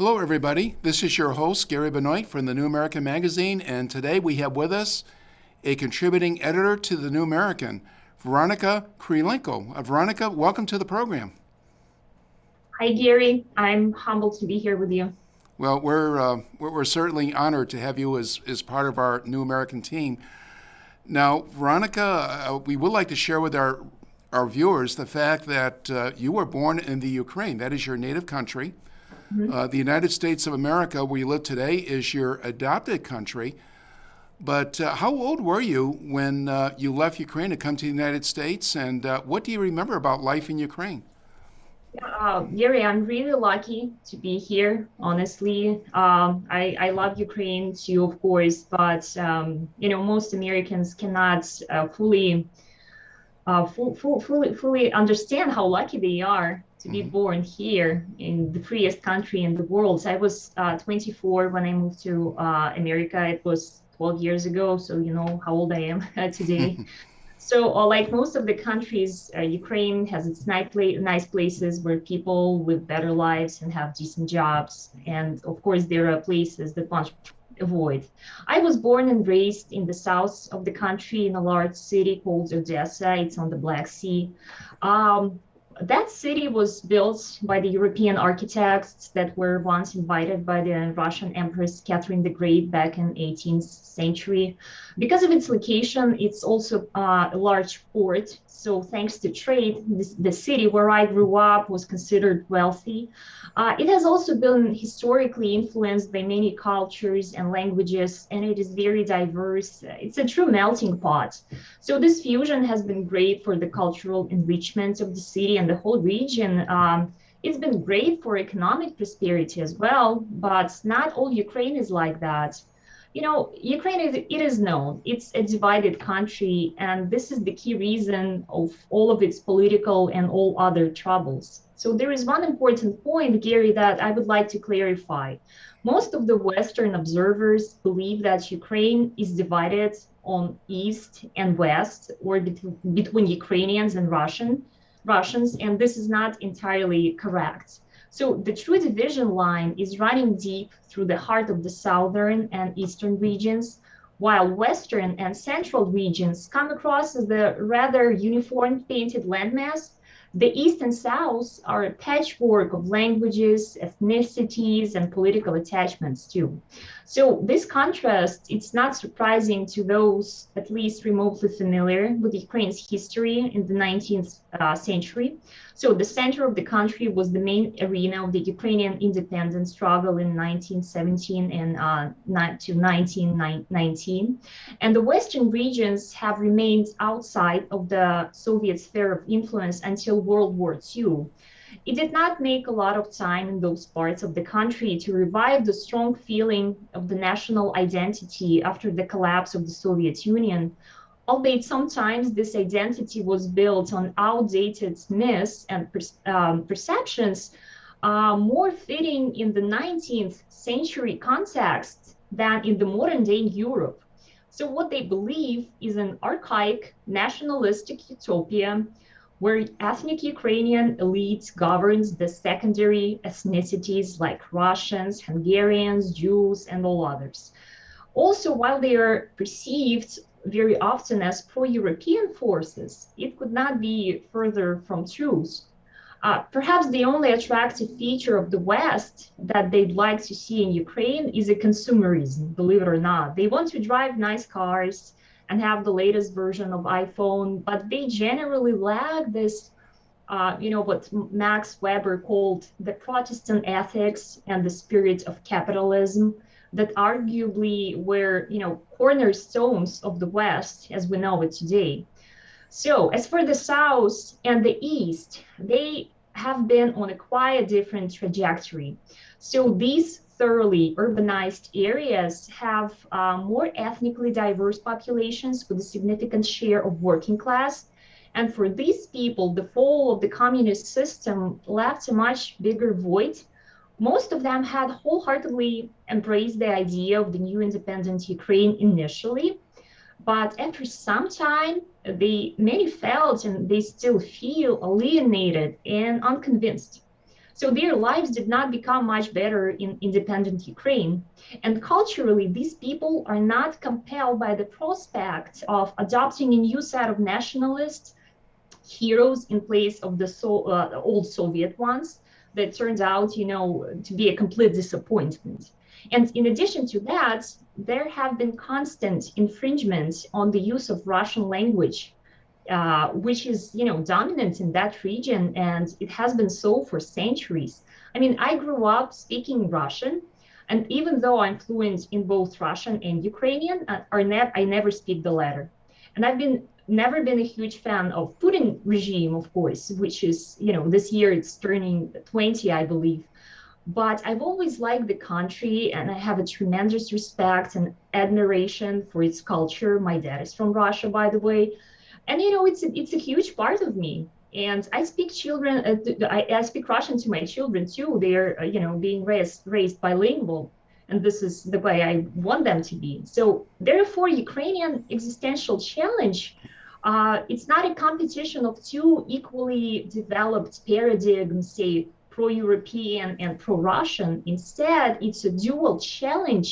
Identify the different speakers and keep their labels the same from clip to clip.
Speaker 1: Hello, everybody. This is your host, Gary Benoit from the New American Magazine, and today we have with us a contributing editor to the New American, Veronika Kyrylenko. Veronika, welcome to the program.
Speaker 2: Hi, Gary. I'm humbled to be here with you.
Speaker 1: Well, we're certainly honored to have you as part of our New American team. Now, Veronika, we would like to share with our viewers the fact that you were born in the Ukraine. That is your native country.
Speaker 2: Mhm.
Speaker 1: The United States of America, where you live today, is your adopted country. But how old were you when you left Ukraine to come to the United States? And what do you remember about life in Ukraine?
Speaker 2: Gary, I'm really lucky to be here, honestly. I love Ukraine too, of course, but most Americans cannot fully understand how lucky they are to be
Speaker 1: Hmm.
Speaker 2: born here in the freest country in the world. So I was 24 when I moved to America. It was 12 years ago, so you know how old I am today. So, like most of the countries, Ukraine has its nice places where people live better lives and have decent jobs. And of course, there are places that one should avoid. I was born and raised in the south of the country in a large city called Odessa. It's on the Black Sea. Um, that city was built by the European architects that were once invited by the Russian Empress Catherine the Great back in 18th century. Because of its location, it's also a large port. So thanks to trade, the city where I grew up was considered wealthy. It has also been historically influenced by many cultures and languages, and it is very diverse. It's a true melting pot. So this fusion has been great for the cultural enrichment of the city and the whole region. It's been great for economic prosperity as well, but not all Ukraine is like that. Ukraine it is known. It's a divided country, and this is the key reason of all of its political and all other troubles. So there is one important point, Gary, that I would like to clarify. Most of the Western observers believe that Ukraine is divided on East and West, or between Ukrainians and Russians, and this is not entirely correct. So the true division line is running deep through the heart of the southern and eastern regions, while western and central regions come across as the rather uniform painted landmass. The east and south are a patchwork of languages, ethnicities, and political attachments too. So this contrast, it's not surprising to those at least remotely familiar with Ukraine's history in the 19th century. So the center of the country was the main arena of the Ukrainian independence struggle in 1917 and to 1919. And the Western regions have remained outside of the Soviet sphere of influence until World War II. It did not make a lot of time in those parts of the country to revive the strong feeling of the national identity after the collapse of the Soviet Union, albeit sometimes this identity was built on outdated myths and perceptions more fitting in the 19th century context than in the modern day Europe. So, what they believe is an archaic nationalistic utopia where ethnic Ukrainian elite governs the secondary ethnicities like Russians, Hungarians, Jews, and all others. Also, while they are perceived very often as pro-European forces, it could not be further from truth. Perhaps the only attractive feature of the West that they'd like to see in Ukraine is a consumerism, believe it or not. They want to drive nice cars and have the latest version of iPhone, but they generally lack this, what Max Weber called the Protestant ethics and the spirit of capitalism that arguably were, cornerstones of the West as we know it today. So, as for the South and the East, they have been on a quite different trajectory. So, these thoroughly urbanized areas have more ethnically diverse populations with a significant share of working class. And for these people, the fall of the communist system left a much bigger void. Most of them had wholeheartedly embraced the idea of the new independent Ukraine initially, but after some time, they many felt and they still feel alienated and unconvinced. So their lives did not become much better in independent Ukraine. And culturally, these people are not compelled by the prospect of adopting a new set of nationalist heroes in place of the old Soviet ones that turns out, to be a complete disappointment. And in addition to that, there have been constant infringements on the use of Russian language, which is, dominant in that region, and it has been so for centuries. I mean, I grew up speaking Russian, and even though I'm fluent in both Russian and Ukrainian, I never speak the latter. And I've never been a huge fan of Putin regime, of course, which is, this year it's turning 20, I believe. But I've always liked the country, and I have a tremendous respect and admiration for its culture. My dad is from Russia, by the way, and it's a huge part of me. And I speak I speak Russian to my children too. They're being raised bilingual, and this is the way I want them to be. So therefore, Ukrainian existential challenge. It's not a competition of two equally developed paradigms, say pro-European and pro-Russian. Instead, it's a dual challenge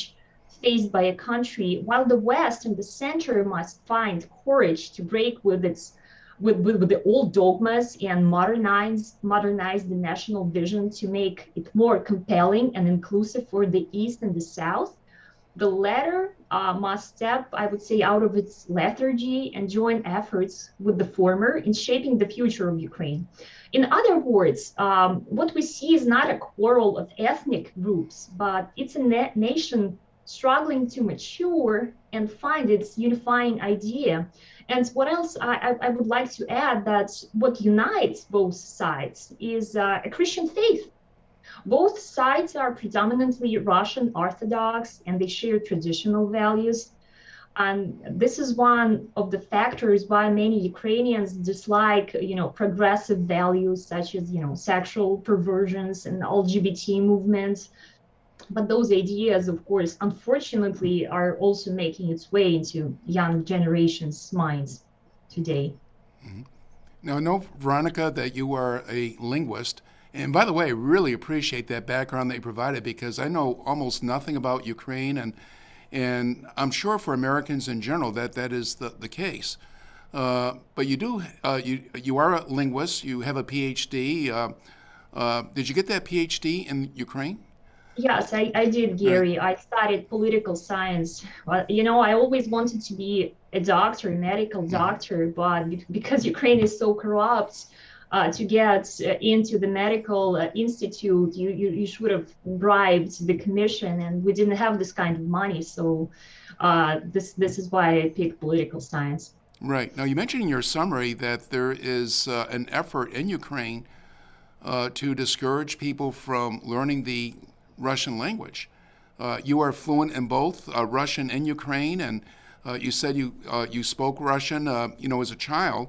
Speaker 2: faced by a country, while the West and the center must find courage to break with the old dogmas and modernize the national vision to make it more compelling and inclusive for the East and the South. The latter must step, I would say, out of its lethargy and join efforts with the former in shaping the future of Ukraine. In other words, what we see is not a quarrel of ethnic groups, but it's a nation struggling to mature and find its unifying idea. And what else I would like to add, that what unites both sides is a Christian faith. Both sides are predominantly Russian Orthodox, and they share traditional values. And this is one of the factors why many Ukrainians dislike, progressive values such as, sexual perversions and LGBT movements. But those ideas, of course, unfortunately, are also making its way into young generations' minds today.
Speaker 1: Mm-hmm. Now, I know, Veronika, that you are a linguist. And by the way, I really appreciate that background that you provided, because I know almost nothing about Ukraine, and I'm sure for Americans in general that is the case. But you are a linguist. You have a PhD. Did you get that PhD in Ukraine?
Speaker 2: Yes, I did,
Speaker 1: Right.
Speaker 2: Gary. I studied political science. Well, I always wanted to be a doctor, a medical
Speaker 1: Mm-hmm.
Speaker 2: doctor, but because Ukraine is so corrupt, to get into the medical institute, you should have bribed the commission, and we didn't have this kind of money. So this is why I picked political science.
Speaker 1: Right. Now, you mentioned in your summary that there is an effort in Ukraine to discourage people from learning the Russian language. You are fluent in both Russian and Ukraine, and you said you spoke Russian, as a child.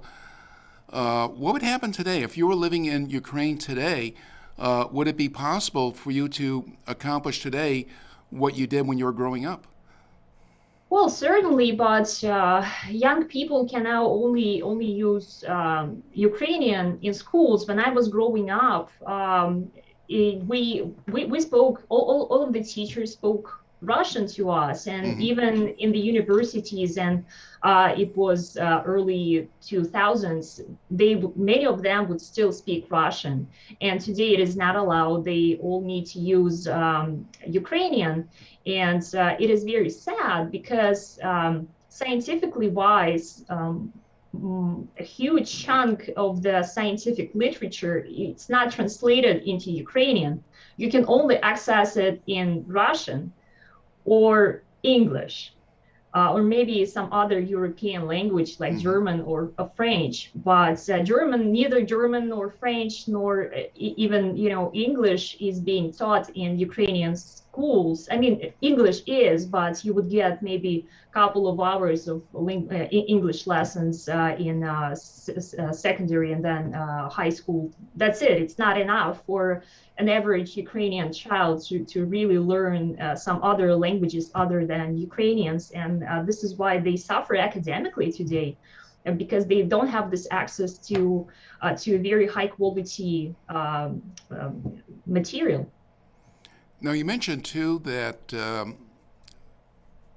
Speaker 1: What would happen today if you were living in Ukraine today? Would it be possible for you to accomplish today what you did when you were growing up?
Speaker 2: Well, certainly, but young people can now only use Ukrainian in schools. When I was growing up, we spoke. All of the teachers spoke Russian to us, and
Speaker 1: Mm-hmm.
Speaker 2: even in the universities, and it was early 2000s. Many of them would still speak Russian, and today it is not allowed. They all need to use Ukrainian. And it is very sad because scientifically wise, a huge chunk of the scientific literature, it's not translated into Ukrainian. You can only access it in Russian or English, or maybe some other European language like
Speaker 1: Mm-hmm.
Speaker 2: German or French. But neither German nor French nor even English is being taught in Ukrainian schools. I mean, English is, but you would get maybe a couple of hours of English lessons in secondary and then high school. That's it. It's not enough for an average Ukrainian child to really learn some other languages other than Ukrainians. And this is why they suffer academically today. because they don't have this access to a very high quality material.
Speaker 1: Now, you mentioned too that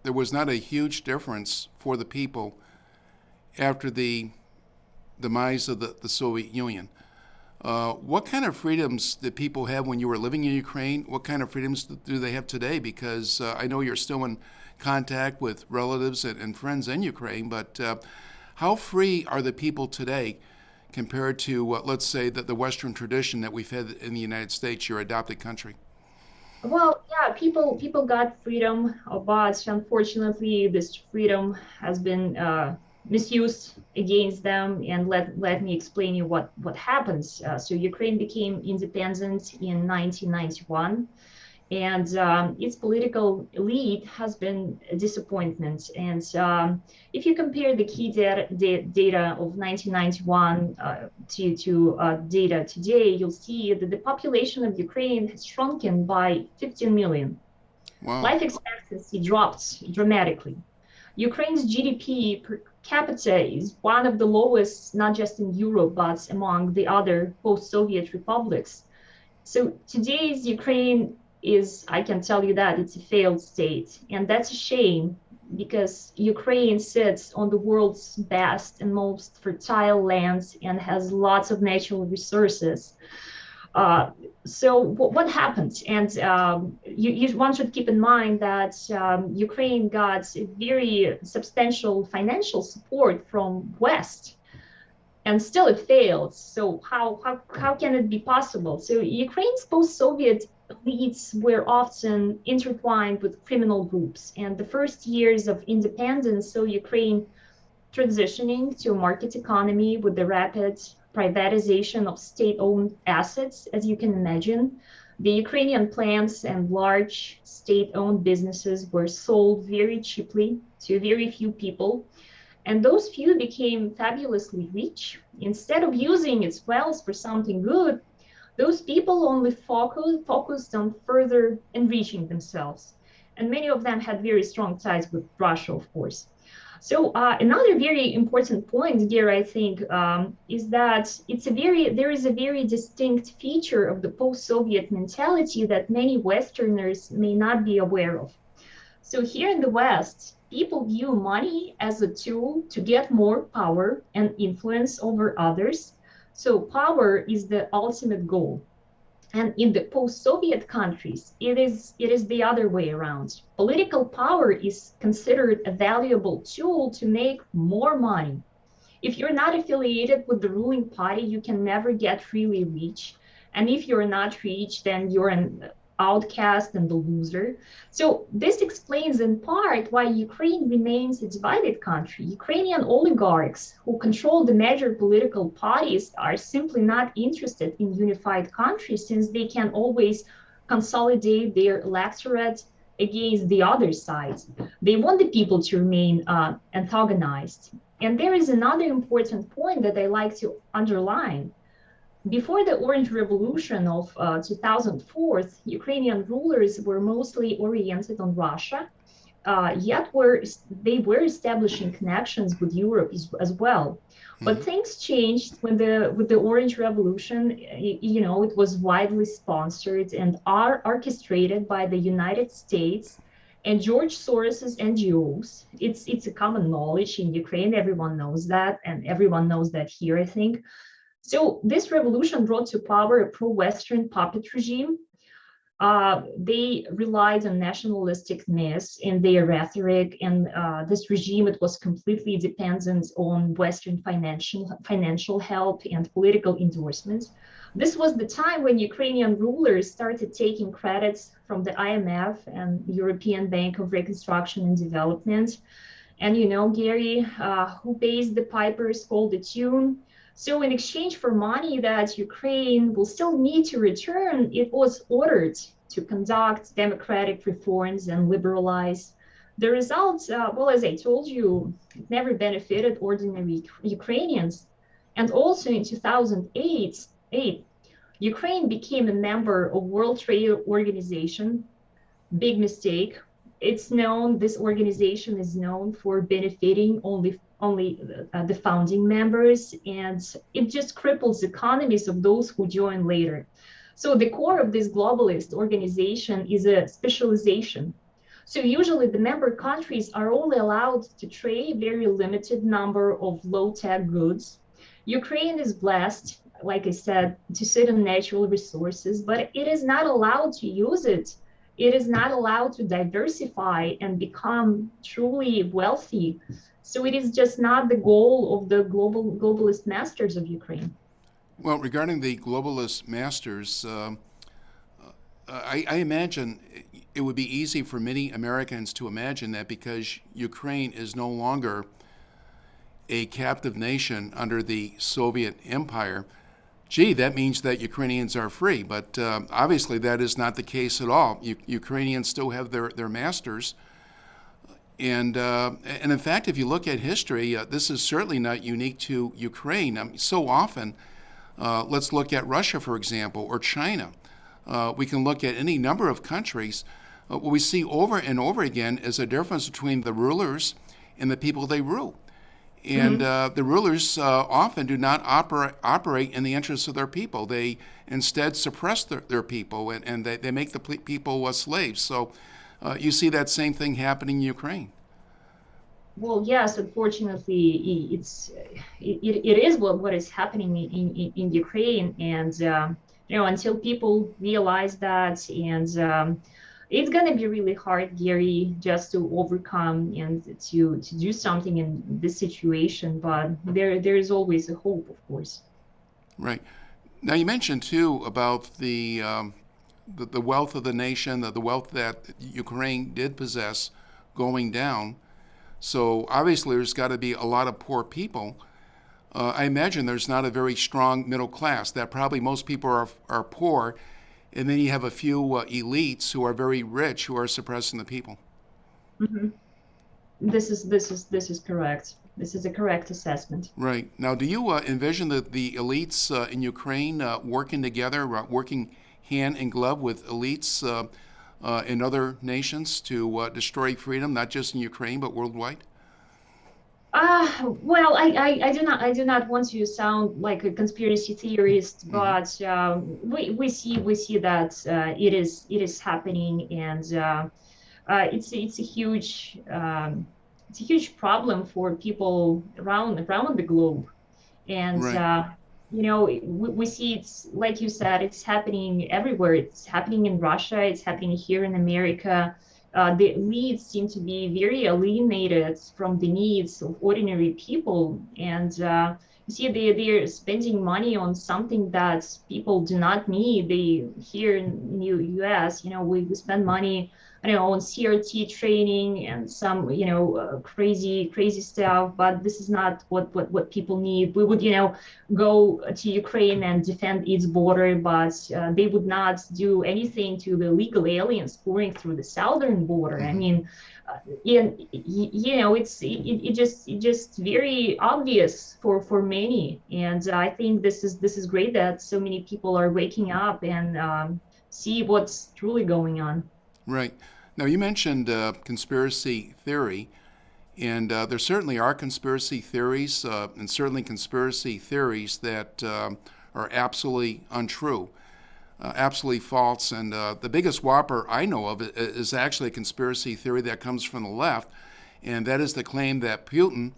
Speaker 1: there was not a huge difference for the people after the demise of the Soviet Union. What kind of freedoms did people have when you were living in Ukraine? What kind of freedoms do they have today? Because I know you're still in contact with relatives and friends in Ukraine, but how free are the people today compared to, let's say, the Western tradition that we've had in the United States, your adopted country?
Speaker 2: Well, yeah, people got freedom, but unfortunately, this freedom has been misused against them. And let me explain you what happens. So Ukraine became independent in 1991, and its political elite has been a disappointment. And if you compare the key data of 1991 to data today, you'll see that the population of Ukraine has shrunken by 15 million.
Speaker 1: Wow.
Speaker 2: Life expectancy dropped dramatically. Ukraine's GDP per capita is one of the lowest, not just in Europe, but among the other post-Soviet republics. So today's Ukraine is, I can tell you that it's a failed state. And that's a shame because Ukraine sits on the world's best and most fertile lands and has lots of natural resources. Uh, so what happened? And one should keep in mind that Ukraine got a very substantial financial support from West, and still it failed. So how can it be possible? So Ukraine's post-Soviet elites were often intertwined with criminal groups, and the first years of independence saw Ukraine transitioning to a market economy with the rapid privatization of state-owned assets, as you can imagine. The Ukrainian plants and large state-owned businesses were sold very cheaply to very few people, and those few became fabulously rich. Instead of using its wealth for something good, those people only focused on further enriching themselves. And many of them had very strong ties with Russia, of course. So another very important point here, I think, is that there is a very distinct feature of the post-Soviet mentality that many Westerners may not be aware of. So here in the West, people view money as a tool to get more power and influence over others. So power is the ultimate goal. And in the post-Soviet countries, it is the other way around. Political power is considered a valuable tool to make more money. If you're not affiliated with the ruling party, you can never get really rich. And if you're not rich, then you're an outcast and the loser. So this explains in part why Ukraine remains a divided country. Ukrainian oligarchs who control the major political parties are simply not interested in unified country, since they can always consolidate their electorate against the other side. They want the people to remain antagonized. And there is another important point that I like to underline. Before the Orange Revolution of 2004, Ukrainian rulers were mostly oriented on Russia, yet they were establishing connections with Europe as well. But
Speaker 1: Mm-hmm.
Speaker 2: things changed with the Orange Revolution. It was widely sponsored and orchestrated by the United States and George Soros's NGOs. It's a common knowledge in Ukraine. Everyone knows that, and everyone knows that here, I think. So this revolution brought to power a pro-Western puppet regime. They relied on nationalistic myths in their rhetoric, and this regime, it was completely dependent on Western financial help and political endorsements. This was the time when Ukrainian rulers started taking credits from the IMF and European Bank of Reconstruction and Development. And Gary, who pays the pipers, called the tune. So in exchange for money that Ukraine will still need to return, it was ordered to conduct democratic reforms and liberalize. The results, well, as I told you, it never benefited ordinary Ukrainians. And also in 2008, Ukraine became a member of World Trade Organization. Big mistake. it's known, this organization is known for benefiting only the founding members, and it just cripples economies of those who join later. So the core of this globalist organization is a specialization. So usually the member countries are only allowed to trade a very limited number of low-tech goods. Ukraine is blessed, like I said, to sit on natural resources, but it is not allowed to use it. It is not allowed to diversify and become truly wealthy. So it is just not the goal of the globalist masters of Ukraine.
Speaker 1: Well, regarding the globalist masters, I imagine it would be easy for many Americans to imagine that because Ukraine is no longer a captive nation under the Soviet Empire, gee, that means that Ukrainians are free. But obviously, that is not the case at all. Ukrainians still have their masters. And in fact, if you look at history, this is certainly not unique to Ukraine. I mean, so often, let's look at Russia, for example, or China. We can look at any number of countries. What we see over and over again is a difference between the rulers and the people they rule. And the rulers often do not operate in the interests of their people. They instead suppress their people, and they make the people slaves. So you see that same thing happening in Ukraine.
Speaker 2: Well, yes, unfortunately, it is what is happening in Ukraine, and until people realize that, and it's going to be really hard, Gary, just to overcome and to do something in this situation. But there is always a hope, of course.
Speaker 1: Right. Now you mentioned too about the wealth of the nation, the wealth that Ukraine did possess, going down. So obviously there's got to be a lot of poor people. I imagine there's not a very strong middle class. That probably most people are poor, and then you have a few elites who are very rich who are suppressing the people.
Speaker 2: Mm-hmm. This is correct. This is a correct assessment.
Speaker 1: Right. Now, do you envision the elites in Ukraine working together, working hand in glove with elites in other nations to destroy freedom, not just in Ukraine but worldwide?
Speaker 2: Well, I do not want to sound like a conspiracy theorist, but we see that it is happening, and it's a huge problem for people around the globe, and
Speaker 1: Right.
Speaker 2: we see, it's like you said, it's happening everywhere. It's happening in Russia. It's happening here in America. The elites seem to be very alienated from the needs of ordinary people, and you see they're spending money on something that people do not need. They here in the U.S., we spend money, I don't know, on CRT training and some, crazy stuff. But this is not what people need. We would, go to Ukraine and defend its border, but they would not do anything to the illegal aliens pouring through the southern border. I mean, it's just very obvious for many, and I think this is great that so many people are waking up and see what's truly going on.
Speaker 1: Right. Now, you mentioned conspiracy theory, and there certainly are conspiracy theories, and certainly conspiracy theories that are absolutely untrue, absolutely false. And the biggest whopper I know of is actually a conspiracy theory that comes from the left, and that is the claim that Putin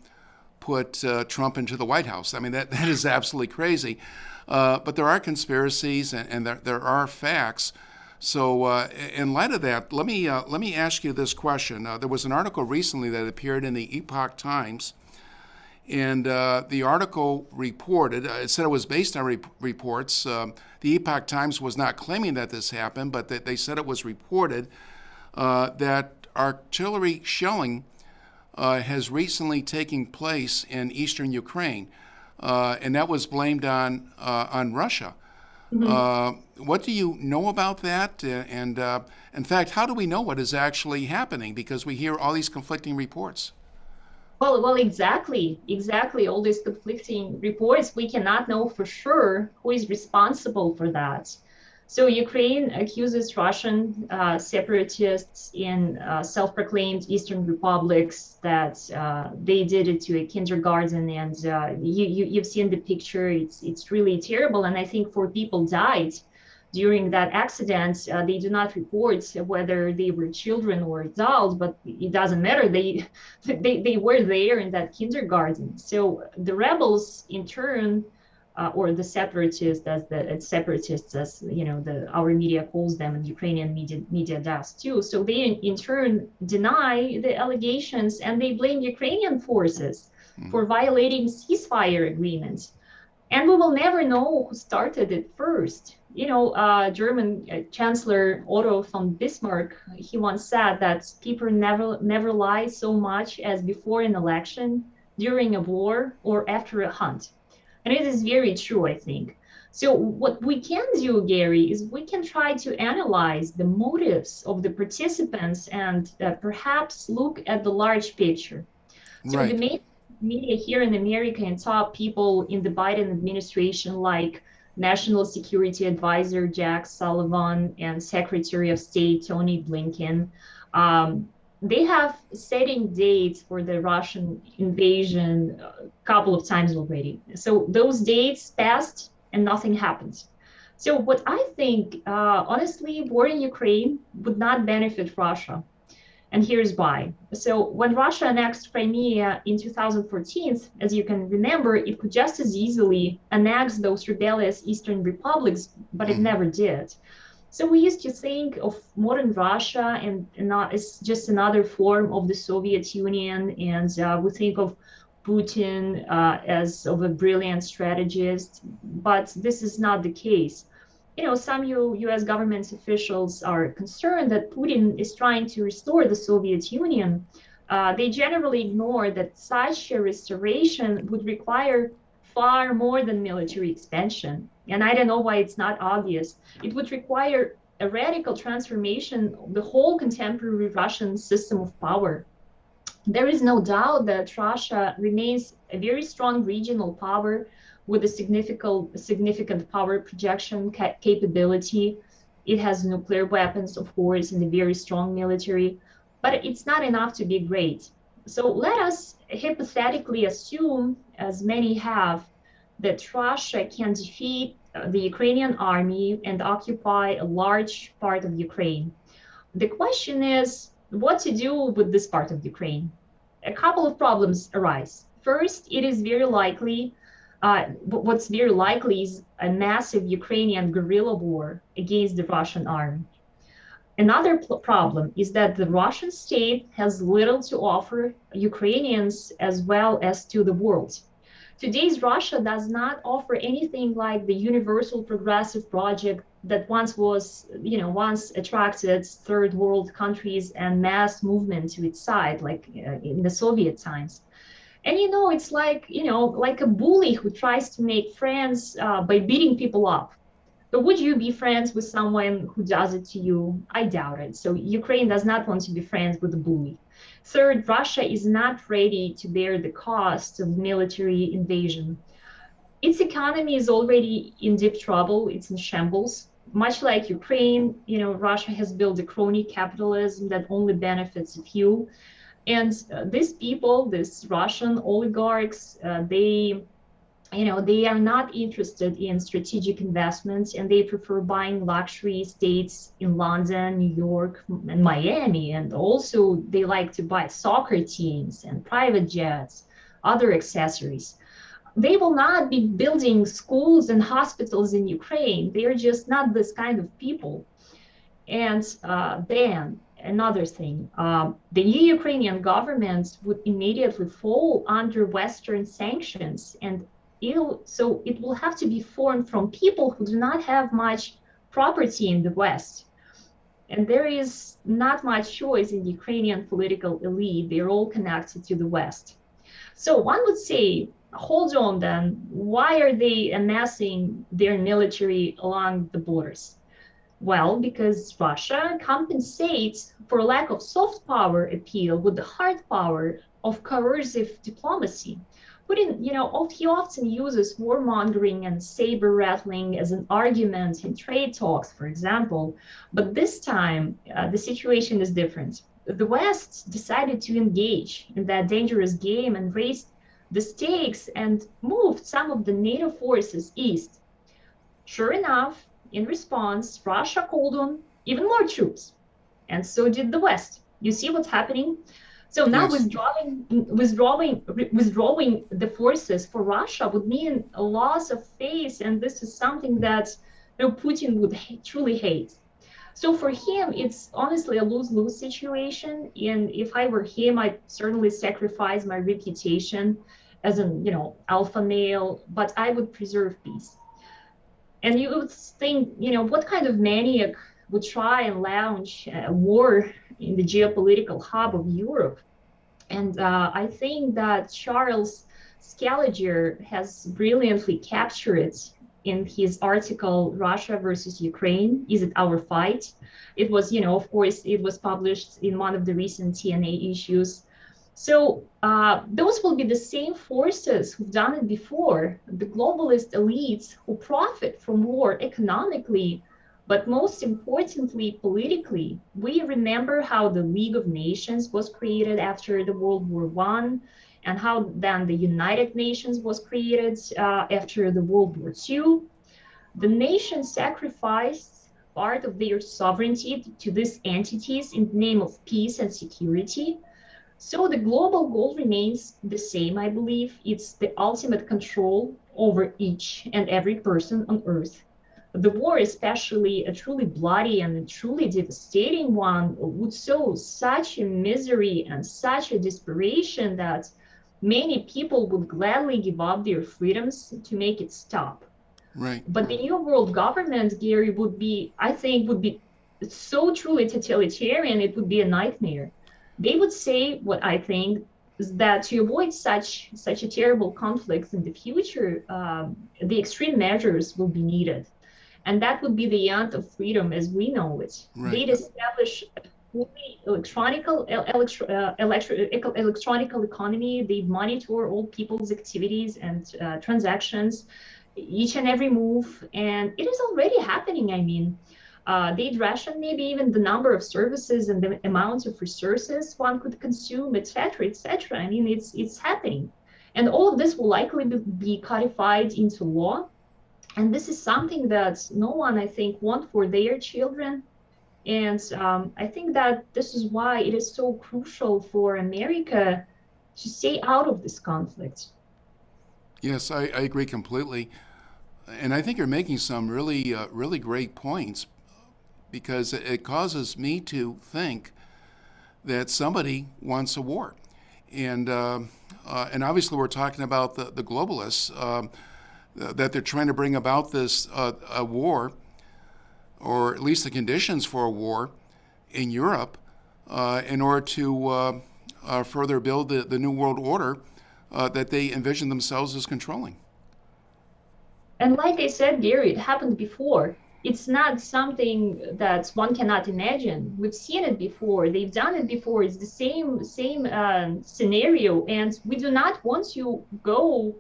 Speaker 1: put Trump into the White House. I mean, that is absolutely crazy. But there are conspiracies, and there are facts. So, in light of that, let me ask you this question. There was an article recently that appeared in the Epoch Times, and the article reported, it said it was based on reports. The Epoch Times was not claiming that this happened, but that they said it was reported that artillery shelling has recently taken place in eastern Ukraine, and that was blamed on Russia. What do you know about that? And in fact, how do we know what is actually happening? Because we hear all these conflicting reports.
Speaker 2: Well, exactly. All these conflicting reports. We cannot know for sure who is responsible for that. So Ukraine accuses Russian separatists in self-proclaimed Eastern republics that they did it to a kindergarten, and you've seen the picture. It's really terrible, and I think 4 people died during that accident. They do not report whether they were children or adults, but it doesn't matter. They were there in that kindergarten. So the rebels, in turn, or the separatists, as you know, our media calls them, and Ukrainian media does too. So they in turn deny the allegations, and they blame Ukrainian forces for violating ceasefire agreements. And we will never know who started it first. You know, German Chancellor Otto von Bismarck, he once said that people never lie so much as before an election, during a war, or after a hunt. And it is very true, I think. So what we can do, Gary, is we can try to analyze the motives of the participants and perhaps look at the large picture. So the
Speaker 1: Right.
Speaker 2: main media here in America and top people in the Biden administration, like National Security Advisor Jack Sullivan and Secretary of State Tony Blinken, um, they have setting dates for the Russian invasion a couple of times already. So those dates passed and nothing happened. So what I think, honestly, war in Ukraine would not benefit Russia. And here's why. So when Russia annexed Crimea in 2014, as you can remember, it could just as easily annex those rebellious Eastern republics, but it never did. So we used to think of modern Russia and not as just another form of the Soviet Union, and we think of Putin as of a brilliant strategist, but this is not the case. You know, some US government officials are concerned that Putin is trying to restore the Soviet Union. They generally ignore that such a restoration would require far more than military expansion. And I don't know why it's not obvious. It would require a radical transformation of the whole contemporary Russian system of power. There is no doubt that Russia remains a very strong regional power with a significant power projection capability. It has nuclear weapons, of course, and a very strong military, but it's not enough to be great. So let us hypothetically assume, as many have, that Russia can defeat the Ukrainian army and occupy a large part of Ukraine. The question is what to do with this part of Ukraine. A couple of problems arise. First, it is very likely, what's very likely is a massive Ukrainian guerrilla war against the Russian army. Another problem is that the Russian state has little to offer Ukrainians as well as to the world. Today's Russia does not offer anything like the universal progressive project that once attracted third world countries and mass movement to its side, like in the Soviet times. And it's like a bully who tries to make friends by beating people up. But would you be friends with someone who does it to you? I doubt it. So Ukraine does not want to be friends with a bully. Third, Russia is not ready to bear the cost of military invasion. Its economy is already in deep trouble. It's in shambles. Much like Ukraine, Russia has built a crony capitalism that only benefits a few. And these people, these Russian oligarchs, they are not interested in strategic investments, and they prefer buying luxury estates in London, New York, and Miami. And also they like to buy soccer teams and private jets, other accessories. They will not be building schools and hospitals in Ukraine. They are just not this kind of people. And then another thing, the new Ukrainian government would immediately fall under Western sanctions, and it will have to be formed from people who do not have much property in the West. And there is not much choice in the Ukrainian political elite. They're all connected to the West. So one would say, hold on then, why are they amassing their military along the borders? Well, because Russia compensates for lack of soft power appeal with the hard power of coercive diplomacy. He often uses warmongering and saber rattling as an argument in trade talks, for example. But this time, the situation is different. The West decided to engage in that dangerous game and raised the stakes and moved some of the NATO forces east. Sure enough, in response, Russia called on even more troops, and so did the West. You see what's happening? So now
Speaker 1: Yes.
Speaker 2: withdrawing the forces for Russia would mean a loss of face, and this is something that Putin would truly hate. So for him, it's honestly a lose-lose situation. And if I were him, I'd certainly sacrifice my reputation as an alpha male, but I would preserve peace. And you would think, what kind of maniac would try and launch a war in the geopolitical hub of Europe? And I think that Charles Scaliger has brilliantly captured it in his article, Russia versus Ukraine, Is It Our Fight? It was, of course, it was published in one of the recent TNA issues. So those will be the same forces who've done it before, the globalist elites who profit from war economically, but most importantly, politically. We remember how the League of Nations was created after the World War I, and how then the United Nations was created after the World War II. The nations sacrificed part of their sovereignty to these entities in the name of peace and security. So the global goal remains the same, I believe. It's the ultimate control over each and every person on Earth. The war, especially a truly bloody and a truly devastating one, would sow such a misery and such a desperation that many people would gladly give up their freedoms to make it stop.
Speaker 1: Right.
Speaker 2: But the New World government, Gary, I think, would be so truly totalitarian, it would be a nightmare. They would say, what I think, is that to avoid such a terrible conflict in the future, the extreme measures will be needed. And that would be the end of freedom as we know it.
Speaker 1: Right.
Speaker 2: They'd establish a fully electronical economy. They'd monitor all people's activities and transactions, each and every move. And it is already happening. I mean, they'd ration maybe even the number of services and the amount of resources one could consume, etc., etc. I mean, it's happening. And all of this will likely be codified into law. And this is something that no one, I think, want for their children. And I think that this is why it is so crucial for America to stay out of this conflict.
Speaker 1: Yes, I agree completely. And I think you're making some really great points, because it causes me to think that somebody wants a war. And obviously we're talking about the globalists, that they're trying to bring about this a war, or at least the conditions for a war in Europe, in order to further build the New World Order that they envision themselves as controlling.
Speaker 2: And like I said, Gary, it happened before. It's not something that one cannot imagine. We've seen it before. They've done it before. It's the same scenario, and we do not want to go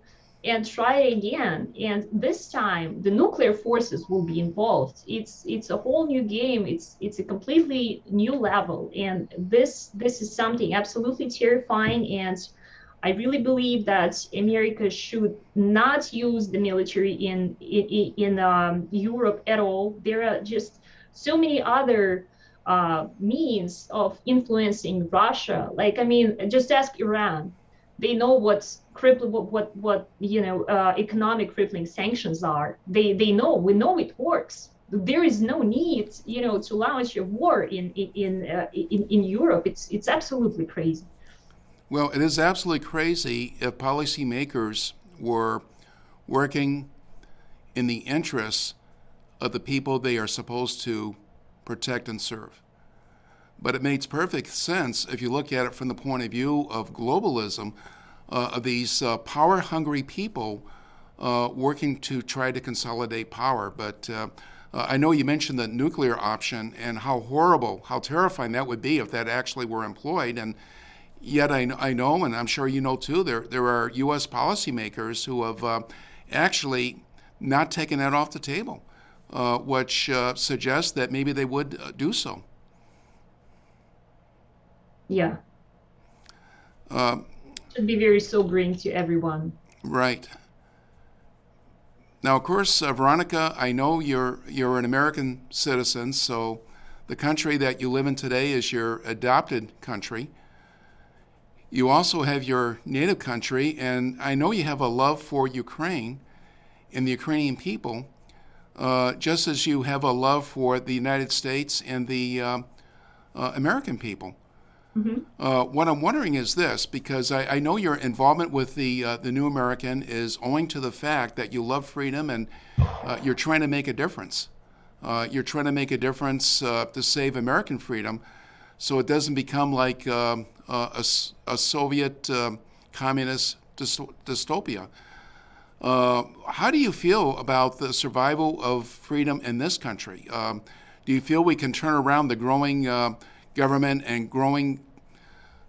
Speaker 2: and try it again. And this time, the nuclear forces will be involved. It's a whole new game. It's a completely new level, and this is something absolutely terrifying. And I really believe that America should not use the military in Europe at all. There are just so many other means of influencing Russia. Like, I mean, just ask Iran. They know what economic crippling sanctions are. They know. We know it works. There is no need, to launch a war in Europe. It's absolutely crazy.
Speaker 1: Well, it is absolutely crazy if policymakers were working in the interests of the people they are supposed to protect and serve. But it makes perfect sense if you look at it from the point of view of globalism, of these power-hungry people working to try to consolidate power. But I know you mentioned the nuclear option and how horrible, how terrifying that would be if that actually were employed. And yet I know, and I'm sure you know too, there are U.S. policymakers who have actually not taken that off the table, which suggests that maybe they would do so.
Speaker 2: Yeah,
Speaker 1: Uh,
Speaker 2: should be very sobering to everyone.
Speaker 1: right. Now, of course, Veronika, I know you're an American citizen, so the country that you live in today is your adopted country. You also have your native country, and I know you have a love for Ukraine and the Ukrainian people, just as you have a love for the United States and the American people.
Speaker 2: Hmm.
Speaker 1: What I'm wondering is this, because I know your involvement with the New American is owing to the fact that you love freedom and you're trying to make a difference. You're trying to make a difference to save American freedom, so it doesn't become like a Soviet communist dystopia. How do you feel about the survival of freedom in this country? Do you feel we can turn around the growing government and growing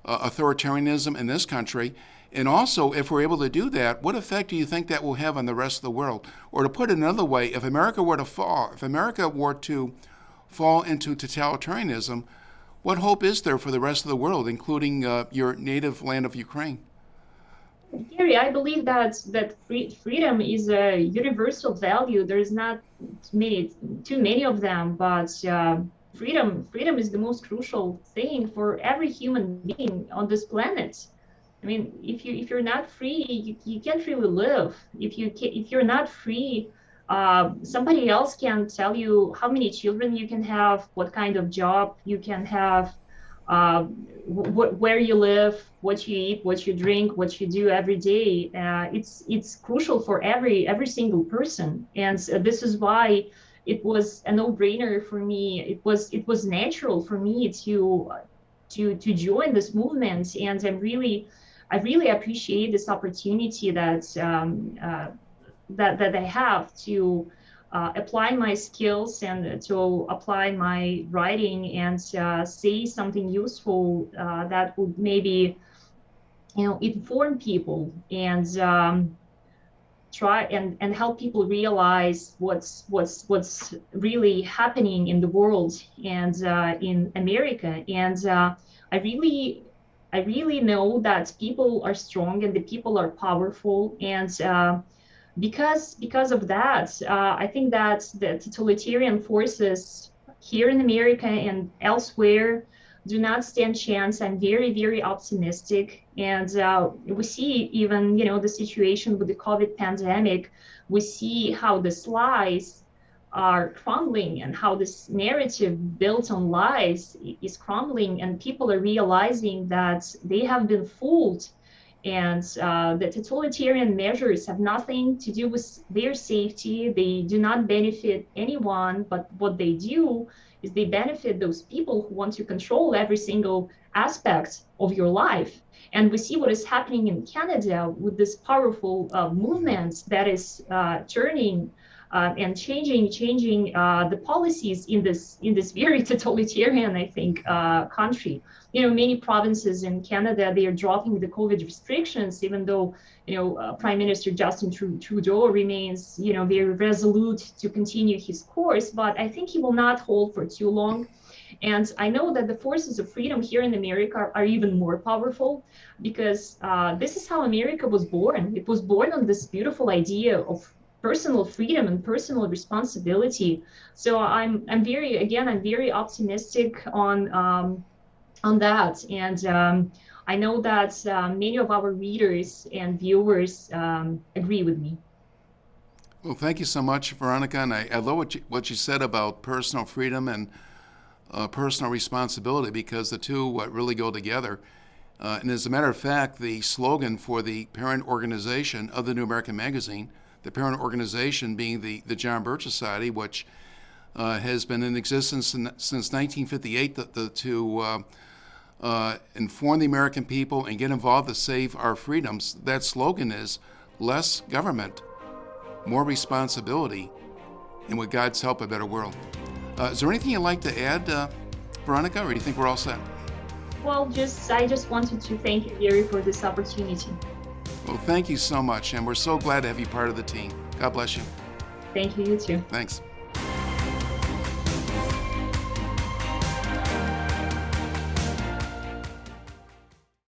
Speaker 1: authoritarianism in this country? And also, if we're able to do that, what effect do you think that will have on the rest of the world? Or to put it another way, if America were to fall, if America were to fall into totalitarianism, what hope is there for the rest of the world, including your native land of Ukraine?
Speaker 2: Gary, I believe that freedom is a universal value. There's not too many of them, but freedom is the most crucial thing for every human being on this planet. I mean, if you're not free, you can't really live. If you're not free, somebody else can tell you how many children you can have, what kind of job you can have, uh, where you live, what you eat, what you drink, what you do every day. It's crucial for every single person, and this is why it was a no-brainer for me. It was natural for me to join this movement, and I really appreciate this opportunity that I have to apply my skills and to apply my writing and say something useful that would maybe inform people and try and help people realize what's really happening in the world and in America. And I really know that people are strong and the people are powerful, and because of that, I think that the totalitarian forces here in America and elsewhere do not stand chance. I'm very optimistic, and we see even the situation with the COVID pandemic. We see how the lies are crumbling and how this narrative built on lies is crumbling, and people are realizing that they have been fooled, and the totalitarian measures have nothing to do with their safety. They do not benefit anyone, but what they do is they benefit those people who want to control every single aspect of your life. And we see what is happening in Canada with this powerful movement that is turning and changing the policies in this very totalitarian, I think, country. Many provinces in Canada, they are dropping the COVID restrictions, even though Prime Minister Justin Trudeau remains very resolute to continue his course. But I think he will not hold for too long. And I know that the forces of freedom here in America are even more powerful, because this is how America was born. It was born on this beautiful idea of personal freedom and personal responsibility. So I'm very optimistic on that, and I know that many of our readers and viewers agree with me.
Speaker 1: Well, thank you so much, Veronika, and I love what you said about personal freedom and personal responsibility, because the two really go together. And as a matter of fact, the slogan for the parent organization of the New American Magazine, the parent organization being the John Birch Society, which has been in existence since 1958 to inform the American people and get involved to save our freedoms. That slogan is less government, more responsibility, and with God's help, a better world. Is there anything you'd like to add, Veronika, or do you think we're all set?
Speaker 2: Well, I just wanted to thank you, Gary, for this opportunity.
Speaker 1: Well, thank you so much, and we're so glad to have you part of the team. God bless you.
Speaker 2: Thank you, you too.
Speaker 1: Thanks.